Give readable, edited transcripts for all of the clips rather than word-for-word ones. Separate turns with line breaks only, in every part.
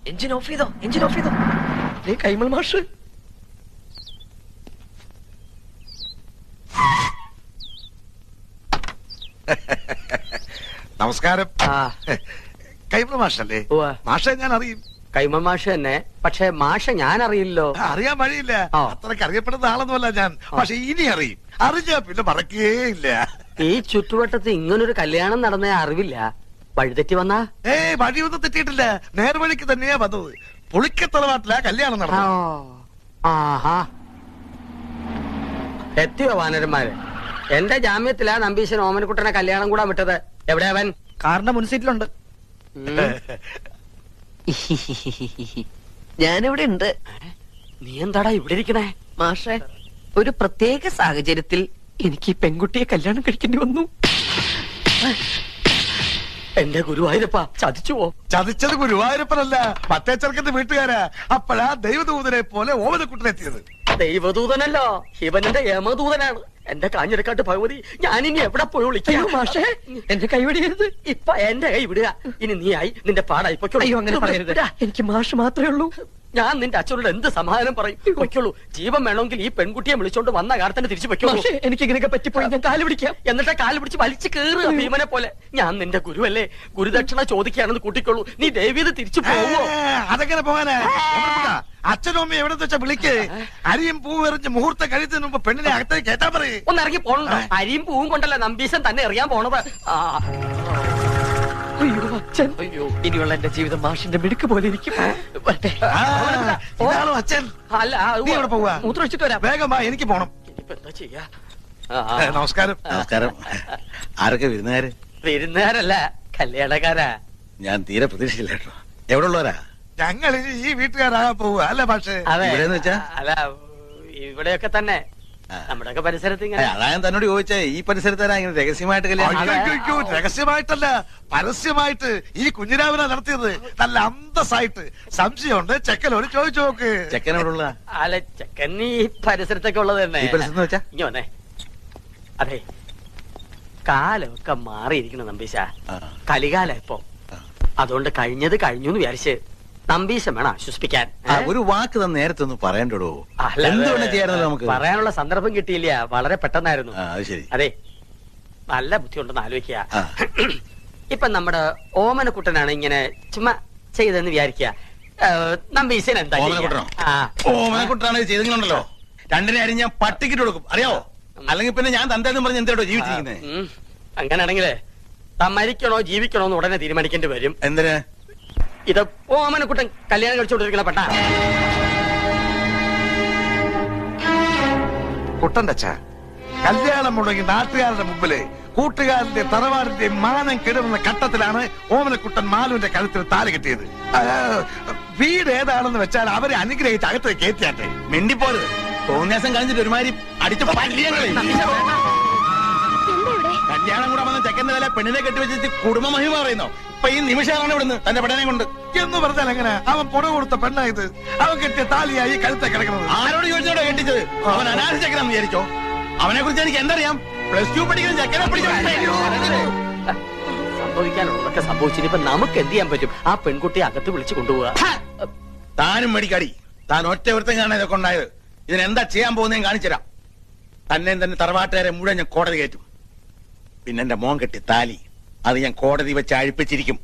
Engine off ചെയ്തോ, engine off ചെയ്തോ. കൈമൾ മാഷ്
നമസ്കാരം. കൈമൾ മാഷല്ലേ? മാഷെ ഞാൻ അറിയും.
കൈമൾ മാഷ് തന്നെ, പക്ഷെ മാഷ ഞാൻ അറിയില്ലോ.
അറിയാൻ വഴിയില്ല, അത്രക്ക് അറിയപ്പെടുന്ന ആളൊന്നുമല്ല ഞാൻ. പക്ഷെ ഇനി അറിയും. അറിഞ്ഞാ പിന്നെ മറക്കേയില്ല.
ഈ ചുറ്റുവട്ടത്ത് ഇങ്ങനൊരു കല്യാണം നടന്ന അറിവില്ല. വഴിതെറ്റി വന്നാ?
വഴിയൊന്നും തെറ്റിയിട്ടില്ല, നേർവഴിക്ക് തന്നെയാ വന്നത്. പുളിക്കത്തറവാട്ടിലാ കല്യാണം നടന്നത്.
ആഹാ, എത്തിയോ വാനരന്മാര്? എന്റെ ജാമ്യത്തിലാ നമ്പീശൻ ഓമനക്കുട്ടനെ കല്യാണം കൂടാൻ വിട്ടത്. എവിടെ അവൻ?
കാറിന്റെ മുൻസീറ്റിലുണ്ട്.
ഞാനിവിടെ ഉണ്ട്.
നീ എന്താടാ ഇവിടെ ഇരിക്കണേ?
മാഷെ, ഒരു പ്രത്യേക സാഹചര്യത്തിൽ
എനിക്ക് ഈ പെൺകുട്ടിയെ കല്യാണം കഴിക്കേണ്ടി വന്നു. എന്റെ ഗുരുവായൂരപ്പ, ചതിച്ചുവോ?
ചതിച്ചത് ഗുരുവായൂരപ്പനല്ല, മറ്റേ ചെറുക്കന്റെ വീട്ടുകാരാ. അപ്പോഴാ ദൈവദൂതനെ പോലെ ഓമനക്കുട്ടനെത്തിയത്.
ദൈവദൂതനല്ലോ, ശിവനന്റെ യമദൂതനാണ്. എന്റെ കാഞ്ഞിരക്കാട്ട് ഭഗവതി, ഞാനിനി എവിടെ പോയി വിളിക്കാം? മാഷേ, എന്റെ കൈ വിടരുത്. ഇപ്പൊ എന്റെ കൈ വിടുക. ഇനി നീ ആയി, നിന്റെ പാടായി പൊയ്ക്കോളൂ.
അയ്യോ, അങ്ങനെ പറയരുത്.
എനിക്ക് മാഷ് മാത്രമേ ഉള്ളൂ. ഞാൻ നിന്റെ അച്ഛനോട് എന്ത് സമാധാനം പറയും? പൊയ്ക്കോളൂ. ജീവൻ വേണമെങ്കിൽ ഈ പെൺകുട്ടിയെ വിളിച്ചോണ്ട് വന്ന കാലത്തിന് തിരിച്ചു പൊയ്ക്കോളൂ. എനിക്ക് ഇങ്ങനെയൊക്കെ പറ്റിപ്പോയി ഞാൻ കാല് പിടിക്കാം. എന്നിട്ട് കാല് പിടിച്ച് വലിച്ചു കയറുക ഭീമനെ പോലെ. ഞാൻ നിന്റെ ഗുരുവല്ലേ, ഗുരുദക്ഷിണ ചോദിക്കുകയാണെന്ന് കൂട്ടിക്കോളൂ. നീ ദേവീത് തിരിച്ചു പോവോ?
അതെങ്ങനെ പോകാനാ? അച്ഛനും അമ്മയും എവിടെ വെച്ചാ വിളിക്ക്. അരിയും പൂവും എറിഞ്ഞ് മുഹൂർത്തം കഴിച്ചതിന് മുമ്പ് പെണ്ണിനെ അകത്തേക്ക് കേട്ടാ പറയേ.
ഒന്ന് ഇറങ്ങി പോണോ? അരിയും പൂവും കൊണ്ടല്ല നമ്പീശൻ തന്നെ എറിയാൻ പോണത്.
അയ്യോ അച്ഛൻ, അയ്യോ, ഇനിയുള്ള എന്റെ ജീവിതം മാഷിന്റെ മിടുക്ക് പോലെ ഇരിക്കും.
ഇതാണോ അച്ഛൻ?
അല്ല,
നീ എവിടെ പോവാ?
മൂത്രമൊഴിച്ചിട്ട് വരാം.
വേഗം വാ, എനിക്ക് പോണം.
ഇനിയിപ്പോ എന്താ ചെയ്യാ?
നമസ്കാരം.
നമസ്കാരം. ആരൊക്കെ വിരുന്നുകാര്?
വിരുന്നുകാരല്ല, കല്യാണക്കാരാ.
ഞാൻ തീരെ പ്രതീക്ഷിച്ചില്ല കേട്ടോ. എവിടെ ഉള്ളവരാ?
ഞങ്ങൾ ഈ വീട്ടുകാരാകാൻ പോവുക അല്ല പക്ഷേ?
ഇവിടെന്ന് വെച്ചാ?
അല്ല, ഇവിടെയൊക്കെ തന്നെ നമ്മുടെയൊക്കെ പരിസരത്ത് ഇങ്ങനെ.
അതാ ഞാൻ തന്നോട് ചോദിച്ചേ, ഈ പരിസരത്താരാ ഇങ്ങനെ രഹസ്യമായിട്ട് കല്യാണം?
രഹസ്യമായിട്ടല്ല, പരസ്യമായിട്ട് ഈ കുഞ്ഞിരാവിനെ നടത്തിയത്. നല്ല അന്തസ്സായിട്ട്. സംശയമുണ്ട്, ചെക്കനോട് ചോദിച്ചു നോക്ക്.
ചെക്കനോടുള്ള?
അല്ല, ചെക്കൻ ഈ പരിസരത്തൊക്കെ ഉള്ളത് തന്നെ.
ഈ പരിസരത്ത് വെച്ചാ?
ഇനി വന്നേ. അതെ, കാലമൊക്കെ മാറിയിരിക്കണം നമ്പീശ. കലികാലം ഇപ്പൊ. അതുകൊണ്ട് കഴിഞ്ഞത് കഴിഞ്ഞു എന്ന് വിചാരിച്ച് നമ്പീശം വേണം ആശ്വസിപ്പിക്കാൻ.
ഒരു വാക്ക് തന്നെ നേരത്തെ ഒന്ന് പറയണ്ടോ? എന്തുകൊണ്ട് ചെയ്യാറുണ്ട് നമുക്ക്?
പറയാനുള്ള സന്ദർഭം കിട്ടിയില്ല, വളരെ പെട്ടെന്നായിരുന്നു.
ശരി.
അതെ, നല്ല ബുദ്ധിയുണ്ടെന്ന് ആലോചിക്കുക. ഇപ്പൊ നമ്മുടെ ഓമനക്കുട്ടനാണ് ഇങ്ങനെ ചുമ്മാ ചെയ്തെന്ന് വിചാരിക്കുക. നമ്പീശൻ എന്താ?
ഓമനക്കുട്ടനാണ് ചെയ്തെങ്കിലുണ്ടല്ലോ, രണ്ടിനെ അരി ഞാൻ പട്ടിക്കിട്ട് കൊടുക്കും, അറിയാവോ? അല്ലെങ്കിൽ പിന്നെ ഞാൻ തന്തേന്ന് പറഞ്ഞ് എന്തോ ജീവിച്ചിരിക്കുന്നത്.
അങ്ങനെയാണെങ്കിലേ താൻ മരിക്കണോ ജീവിക്കണോ എന്ന് ഉടനെ തീരുമാനിക്കേണ്ടി വരും.
എന്തിന്?
ഇത് ഓമനക്കുട്ടൻ കല്യാണം കഴിച്ചുകൊണ്ടിരിക്കണ പെട്ട
കുട്ടന്റെ അച്ഛ, കല്യാണം മുടങ്ങി നാട്ടുകാരുടെ മുമ്പില് കൂട്ടുകാരന്റെ തറവാടിന്റെ മാനം കെടുന്ന ഘട്ടത്തിലാണ് ഓമനക്കുട്ടൻ മാലുവിന്റെ കഴുത്തിൽ താലി കെട്ടിയത്. വീട് ഏതാണെന്ന് വെച്ചാൽ അവരെ അനുഗ്രഹിച്ച് അകത്ത് കയറ്റിയാട്ടെ.
മിണ്ടിപ്പോരുത്. തോന്നിയാസം കഴിഞ്ഞിട്ട് ഒരുമാതിരി അടിച്ച പല്ലിയങ്ങളെ. കല്യാണം കൂടെ വന്ന ചെക്കന്റെ തല പെണ്ണിനെ കെട്ടിവെച്ചിട്ട് കുടുംബ മഹിമ പറയുന്നോ? ഇപ്പൊ ഈ നിമിഷമാണ് ഇവിടുന്ന് തന്റെ പെടനെ കൊണ്ട്
എന്ന് പറഞ്ഞാൽ എങ്ങനെ? അവൻ പുറ കൊടുത്ത പെണ്ണായത്. അവൻ കെട്ടിയ താലിയായി കഴുത്തെ കിടക്കുന്നത്.
ആരോട് ചോദിച്ചോടോ കെട്ടിച്ചത്? അവൻ അനാഥ ചെക്കനാന്ന് വിചാരിച്ചോ? അവനെ കുറിച്ച് എനിക്ക് എന്തറിയാം? +2 പഠിക്കുന്ന ചെക്കനെ
സംഭവിക്കാനുള്ളതൊക്കെ സംഭവിച്ചിട്ട് ഇപ്പൊ നമുക്ക് എന്ത് ചെയ്യാൻ പറ്റും? ആ പെൺകുട്ടിയെ അകത്ത് വിളിച്ചു കൊണ്ടുപോവുക.
താനും മേടിക്കാടി. താൻ ഒറ്റ വൃത്തം കാണാൻ ഇതൊക്കെ ഉണ്ടായത്. ഇതിനെന്താ ചെയ്യാൻ പോകുന്നതെന്ന് കാണിച്ചുതരാം. തന്നെയും തന്നെ തറവാട്ടുകാരെ മുഴുവൻ ഞാൻ കോടതി കയറ്റും. പിന്നെ എന്റെ മോൻ കെട്ടി താലി അത് ഞാൻ കോടതി വെച്ച് അഴിപ്പിച്ചിരിക്കും.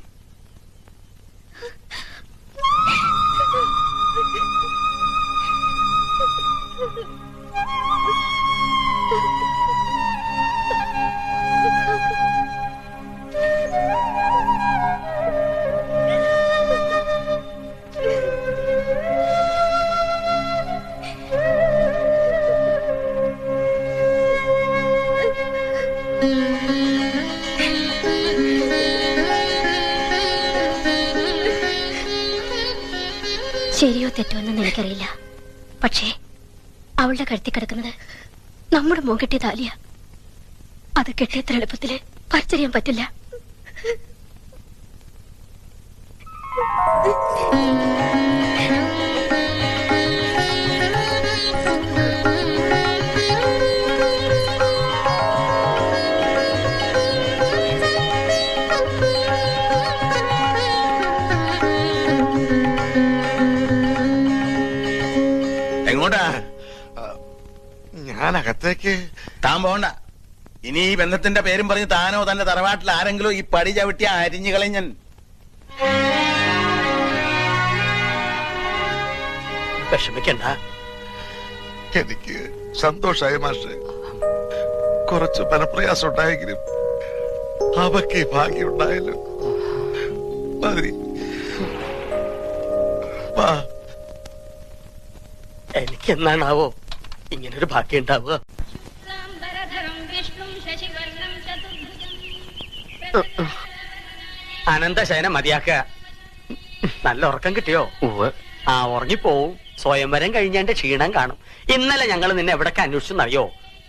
ശരിയോ തെറ്റോ എന്ന് എനിക്കറിയില്ല. പക്ഷേ അവളുടെ കഴുത്തി കിടക്കുന്നത് നമ്മുടെ മോൻ കെട്ടിയ താലിയ. അത് കെട്ടിയത്ര എളുപ്പത്തില് പറിച്ചറിയാൻ പറ്റില്ല.
എനിക്ക്
താൻ പോണ്ട. ഇനി ഈ ബന്ധത്തിന്റെ പേരും പറഞ്ഞ് താനോ തന്റെ തറവാട്ടിൽ ആരെങ്കിലും ഈ പടി ചവിട്ടി അരിഞ്ഞു കളഞ്ഞൻ.
വിഷമിക്കണ്ട.
എനിക്ക് സന്തോഷായി മാഷെ. കുറച്ച് മനപ്രയാസം ഉണ്ടായെങ്കിലും അവക്ക് ഈ ഭാഗ്യം ഉണ്ടായല്ലോ. മതി. വാ.
എനിക്ക് എന്നാണാവോ ഇങ്ങനൊരു ഭാഗ്യം ഉണ്ടാവുക? അനന്തശയനം മതിയാക്കുക. നല്ല ഉറക്കം കിട്ടിയോ? ആ, ഉറങ്ങിപ്പോവും. സ്വയംവരം കഴിഞ്ഞതിന്റെ ക്ഷീണം കാണും. ഇന്നലെ ഞങ്ങൾ നിന്നെ എവിടൊക്കെ അന്വേഷിച്ചെന്നറിയോ?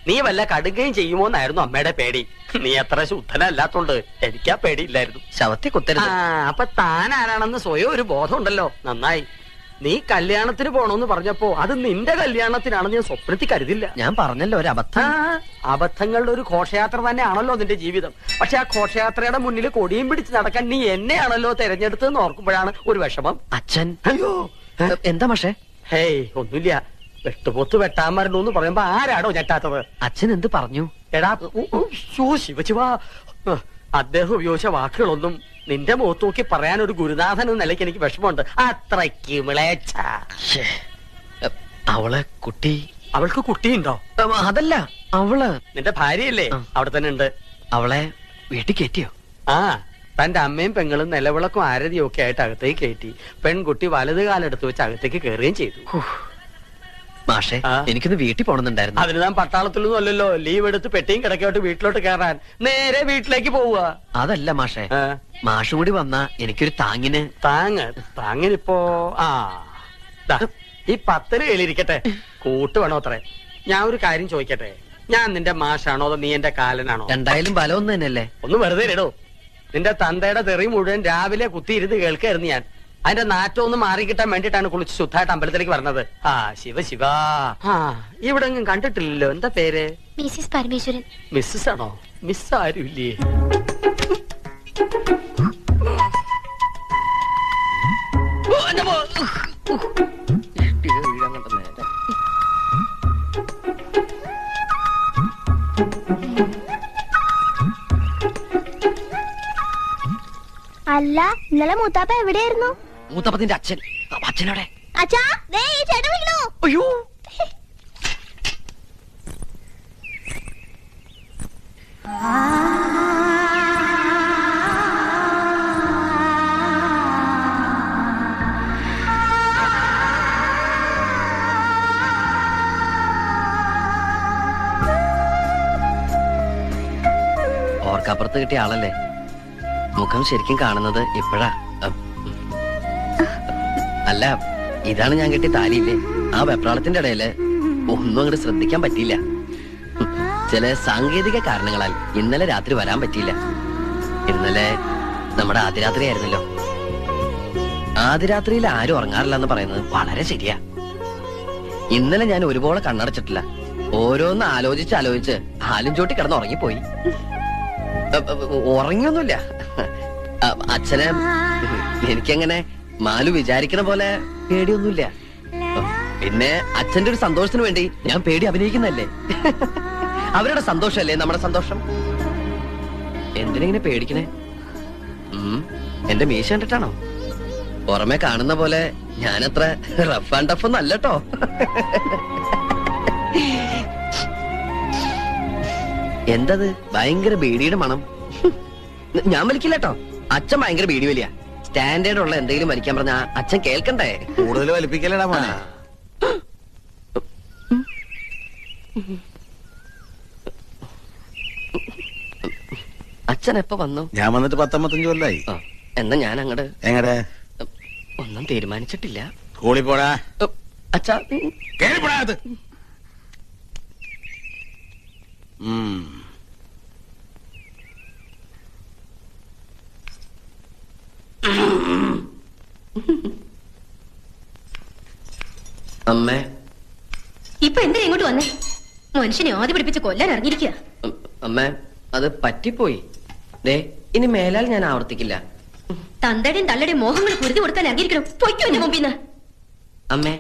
നീ വല്ല കടുകയും ചെയ്യുമോ എന്നായിരുന്നു അമ്മയുടെ പേടി. നീ അത്ര ശുദ്ധനല്ലാത്തോണ്ട് എനിക്കാ പേടിയില്ലായിരുന്നു.
ശവത്തെ കുത്തരുത്.
അപ്പൊ താൻ ആരാണെന്ന് സ്വയം ഒരു ബോധം ഉണ്ടല്ലോ. നന്നായി. നീ കല്യാണത്തിന് പോണോന്ന് പറഞ്ഞപ്പോ അത് നിന്റെ കല്യാണത്തിനാണെന്ന് ഞാൻ സ്വപ്നത്തിൽ കരുതില്ല.
ഞാൻ പറഞ്ഞല്ലോ ഒരു അബദ്ധം.
അബദ്ധങ്ങളുടെ ഒരു ഘോഷയാത്ര തന്നെയാണല്ലോ നിന്റെ ജീവിതം. പക്ഷെ ആ ഘോഷയാത്രയുടെ മുന്നിൽ കൊടിയും പിടിച്ച് നടക്കാൻ നീ എന്നെയാണല്ലോ തെരഞ്ഞെടുത്തതെന്ന് ഓർക്കുമ്പോഴാണ് ഒരു വിഷമം.
അച്ഛൻ
അയ്യോ,
എന്താ പക്ഷേ?
ഹേയ്, ഒന്നുമില്ല. വെട്ടുപോത്ത് വെട്ടാൻ മരണു എന്ന് പറയുമ്പോ ആരാടോ ഞെട്ടാത്തത്?
അച്ഛൻ എന്ത് പറഞ്ഞു?
എടാ, ശിവശിവാ, അദ്ദേഹം ഉപയോഗിച്ച വാക്കുകളൊന്നും നിന്റെ മുഖത്ത് നോക്കി പറയാൻ ഒരു ഗുരുനാഥൻ എന്ന നിലയ്ക്ക് എനിക്ക് വിഷമമുണ്ട്. അത്രയ്ക്ക് വിളേച്ച.
അവളെ കുട്ടി.
അവൾക്ക് കുട്ടിയുണ്ടോ?
അതല്ല, അവള്
നിന്റെ ഭാര്യയല്ലേ? അവിടെ തന്നെ ഉണ്ട്.
അവളെ വീട്ടിൽ കയറ്റിയോ?
ആ, തന്റെ അമ്മയും പെങ്ങളും നിലവിളക്കും ആരതിയും ഒക്കെ ആയിട്ട് അകത്തേക്ക് കയറ്റി. പെൺകുട്ടി വലത് കാലെടുത്ത് വെച്ച് അകത്തേക്ക് കയറുകയും ചെയ്തു.
മാഷെ, എനിക്കൊന്ന് വീട്ടിൽ പോണെന്നുണ്ടായിരുന്നു.
അതിന് താൻ പട്ടാളത്തിലൊന്നും അല്ലല്ലോ. ലീവ് എടുത്ത് പെട്ടിയും കിടക്കോട്ട് വീട്ടിലോട്ട് കയറാൻ നേരെ വീട്ടിലേക്ക് പോവുക.
അതല്ല മാഷെ, മാഷും കൂടി വന്നാ എനിക്കൊരു താങ്ങിന്.
താങ്ങിനിപ്പോ ഈ 10 കയ്യിലിരിക്കട്ടെ. കൂട്ട് വേണോ അത്രേ? ഞാൻ ഒരു കാര്യം ചോദിക്കട്ടെ. ഞാൻ നിന്റെ മാഷാണോ അതോ നീ എന്റെ കാലനാണോ?
രണ്ടായാലും ബലം ഒന്ന് തന്നെയല്ലേ?
ഒന്ന് വെറുതെ ഇടോ. നിന്റെ തന്തയുടെ തെറി മുഴുവൻ രാവിലെ കുത്തിയിരുന്ന് കേൾക്കായിരുന്നു ഞാൻ. അതിന്റെ നാറ്റം ഒന്ന് മാറിക്കിട്ടാൻ വേണ്ടിട്ടാണ് കുളിച്ച് ശുദ്ധമായിട്ട് അമ്പലത്തിലേക്ക് പറഞ്ഞത്. ആ, ശിവ. ഇവിടെ ഒന്നും കണ്ടിട്ടില്ലല്ലോ. എന്താ പേര്?
മിസ്സിസ് പരമേശ്വരൻ.
മിസ്സസ് ആണോ? മിസ് ആരുമില്ലേ?
അല്ല, ഇന്നലെ മൂത്താപ്പ എവിടെയായിരുന്നു?
മൂത്തപ്പത്തിന്റെ അച്ഛൻ. അച്ഛനോടെ.
അച്ഛാ, ദേ ഈ ചേട്ടൻ വിളിക്കണു.
അയ്യോ, ഓർക്കപ്പുറത്ത് കിട്ടിയ ആളല്ലേ? മുഖം ശരിക്കും കാണുന്നത് ഇപ്പോഴാ. അല്ല, ഇതാണ് ഞാൻ കെട്ടിയ താലിയില്ലേ? ആ വെപ്രാളത്തിന്റെ ഇടയില് ഒന്നും അങ്ങോട്ട് ശ്രദ്ധിക്കാൻ പറ്റിയില്ല. ചില സാങ്കേതിക കാരണങ്ങളാൽ ഇന്നലെ രാത്രി വരാൻ പറ്റിയില്ല. ഇന്നലെ നമ്മുടെ ആദ്യരാത്രി ആയിരുന്നല്ലോ. ആദ്യരാത്രിയിൽ ആരും ഉറങ്ങാറില്ല എന്ന് പറയുന്നത് വളരെ ശരിയാ. ഇന്നലെ ഞാൻ ഒരുപോലെ കണ്ണടച്ചിട്ടില്ല. ഓരോന്ന് ആലോചിച്ച് ഹാലും ചോട്ടി കിടന്ന് ഉറങ്ങിപ്പോയി. ഉറങ്ങിയൊന്നുമില്ല. അച്ഛനെ എനിക്കങ്ങനെ മാലു വിചാരിക്കണ പോലെ പേടിയൊന്നുമില്ല. പിന്നെ അച്ഛന്റെ ഒരു സന്തോഷത്തിന് വേണ്ടി ഞാൻ പേടി അഭിനയിക്കുന്നല്ലേ. അവരുടെ സന്തോഷല്ലേ നമ്മുടെ സന്തോഷം. എന്തിനെങ്ങനെ പേടിക്കണേ? എന്റെ മീശ കണ്ടിട്ടാണോ? പുറമെ കാണുന്ന പോലെ ഞാനത്ര റഫ് ആൻഡ് ടഫ് ഒന്നും അല്ലട്ടോ. എന്തത് ഭയങ്കര ബീഡിയുടെ മണം? ഞാൻ വലിക്കില്ലട്ടോ. അച്ഛൻ ഭയങ്കര ബീഡി വലിയ. സ്റ്റാൻഡേർഡ് ഉള്ള എന്തെങ്കിലും വലിക്കാൻ പറഞ്ഞാ അച്ഛൻ കേൾക്കണ്ടേ?
കൂടുതൽ വലിപ്പിക്കലടാ മോനെ.
അച്ഛൻ എപ്പോ വന്നു?
ഞാൻ വന്നിട്ട് 19 കൊല്ലായി.
എന്നാ ഞാൻ അങ്ങട്.
എങ്ങടെ?
ഒന്നും തീരുമാനിച്ചിട്ടില്ല.
സ്കൂളിൽ പോടാ.
അച്ഛാ,
കേറിപ്പോടാ. അത്
അമ്മേ,
ഇപ്പൊ എന്തിനാ ഇങ്ങോട്ട് വന്നേ? മനുഷ്യനെ ആദ്യം പിടിപ്പിച്ച് കൊല്ലാൻ ഇറങ്ങിയിരിക്കുക.
അമ്മേ, അത് പറ്റിപ്പോയി. ദേ, ഇനി മേലാൽ ഞാൻ ആവർത്തിക്കില്ല.
തന്തയുടെയും തള്ളയുടെയും മോഹങ്ങൾ കുരുതി കൊടുക്കാൻ ഇറങ്ങിയിരിക്കണം. പൊയ്ക്കോ എന്റെ മുമ്പിന്ന്.
അമ്മേ,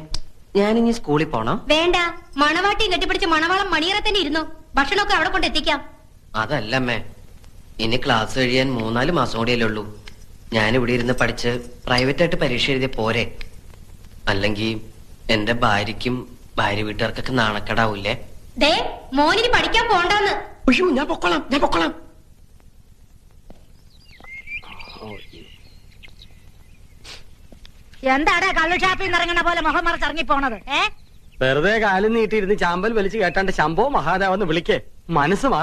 ഞാനിനി സ്കൂളിൽ പോണം.
വേണ്ട, മണവാട്ടിയും കെട്ടിപ്പിടിച്ച് മണവാളം മണിയറ തന്നെ ഇരുന്നു. ഭക്ഷണമൊക്കെ അവിടെ കൊണ്ട് എത്തിക്കാം.
അതല്ലമ്മേ, ഇനി ക്ലാസ് കഴിയാൻ 3-4 മാസം കൂടിയല്ലേ ഉള്ളൂ. ഞാനിവിടെ ഇരുന്ന് പഠിച്ച് പ്രൈവറ്റായിട്ട് പരീക്ഷ എഴുതിയ പോരെ? അല്ലെങ്കിൽ എന്റെ ഭാര്യയ്ക്കും ഭാര്യ വീട്ടുകാർക്കൊക്കെ നാണക്കേടാവൂലേ?
ദേ, മോനിന് പഠിക്കാൻ പോണ്ടെന്ന്.
അയ്യോ, ഞാൻ പൊക്കോളാം.
എന്താടാ കള്ളു ഷാപ്പിൽ നിന്ന് ഇറങ്ങണ പോലെ മുഖം മറച്ച് ഇറങ്ങി പോണത്?
വെറുതെ കാലും നീട്ടിയിരുന്ന് ചാമ്പൽ വലിച്ചു കേട്ടാണ്ട് ശംഭോ മഹാദേവെന്ന് വിളിക്കേ, മനസ്സ് മാറ